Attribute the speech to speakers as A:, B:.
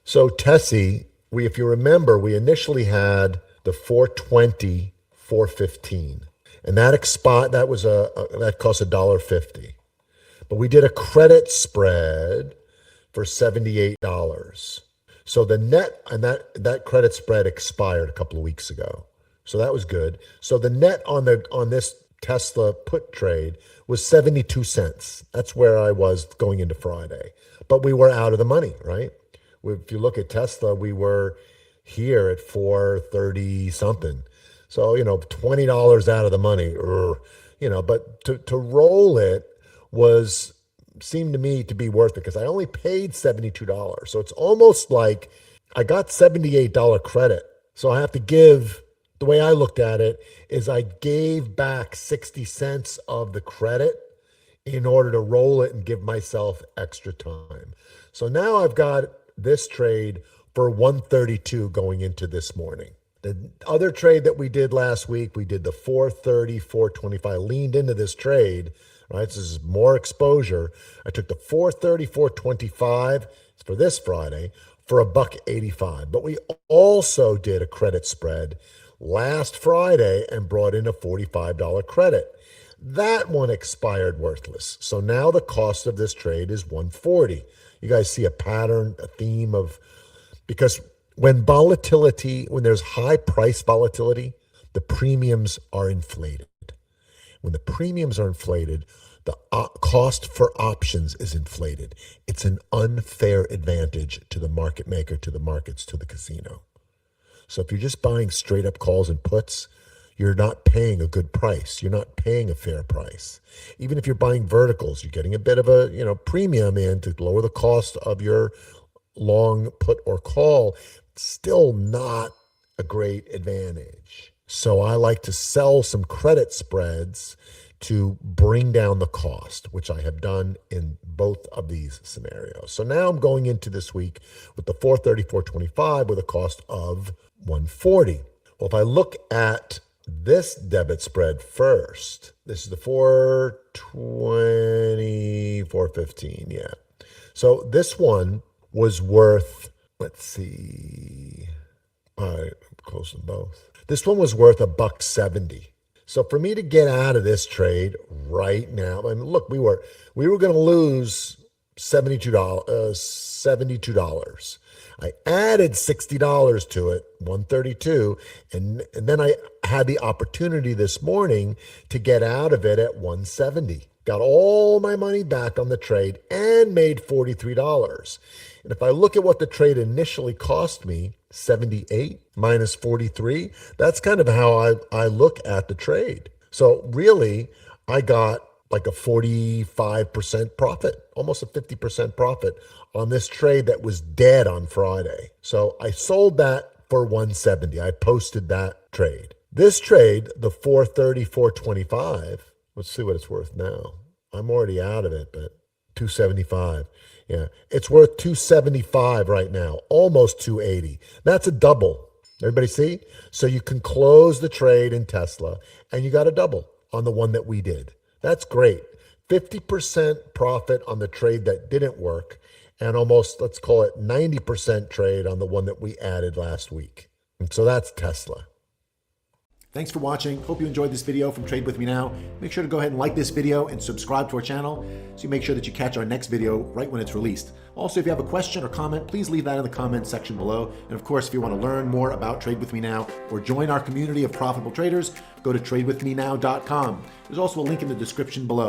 A: So Tessie, if you remember, we initially had the 420, 415, and that cost $1.50. But we did a credit spread for $78. So the net, and that credit spread expired a couple of weeks ago. So that was good. So the net on this Tesla put trade was 72 cents. That's where I was going into Friday. But we were out of the money, right? If you look at Tesla, we were here at 430 something. So, $20 out of the money, but to roll it seemed to me to be worth it because I only paid $72. So it's almost like I got $78 credit. So I have to give, the way I looked at it is I gave back 60 cents of the credit in order to roll it and give myself extra time. So now I've got this trade for 132 going into this morning. The other trade that we did last week, we did the 430, 425, leaned into this trade, right? This is more exposure. I took the 430, 425 for this Friday for $1.85. But we also did a credit spread last Friday and brought in a $45 credit. That one expired worthless. So now the cost of this trade is $140. You guys see a pattern, a theme because when there's high price volatility, the premiums are inflated. When the premiums are inflated, the cost for options is inflated. It's an unfair advantage to the market maker, to the markets, to the casino. So if you're just buying straight up calls and puts, you're not paying a good price. You're not paying a fair price. Even if you're buying verticals, you're getting a bit of a premium in to lower the cost of your long put or call. Still not a great advantage. So I like to sell some credit spreads to bring down the cost, which I have done in both of these scenarios. So now I'm going into this week with the 430, 425 with a cost of 140. Well, if I look at this debit spread first, this is the 420, 415, yeah. So this one was worth, let's see, all right, I'm close to both. This one was worth $1.70. So for me to get out of this trade right now, I mean, look, we were going to lose $72. I added $60 to it, 132, and then I had the opportunity this morning to get out of it at 170. Got all my money back on the trade and made $43. And if I look at what the trade initially cost me, 78 minus 43, that's kind of how I look at the trade. So really, I got like a 45% profit, almost a 50% profit on this trade that was dead on Friday. So I sold that for 170. I posted that trade. This trade, the 430, 425, let's see what it's worth now. I'm already out of it, but 275. Yeah, it's worth 275 right now, almost 280. That's a double. Everybody see? So you can close the trade in Tesla and you got a double on the one that we did. That's great. 50% profit on the trade that didn't work and almost, let's call it 90% trade on the one that we added last week. And so that's Tesla.
B: Thanks for watching. Hope you enjoyed this video from Trade With Me Now. Make sure to go ahead and like this video and subscribe to our channel so you make sure that you catch our next video right when it's released. Also, if you have a question or comment, please leave that in the comments section below. And of course, if you want to learn more about Trade With Me Now or join our community of profitable traders, go to tradewithmenow.com. There's also a link in the description below.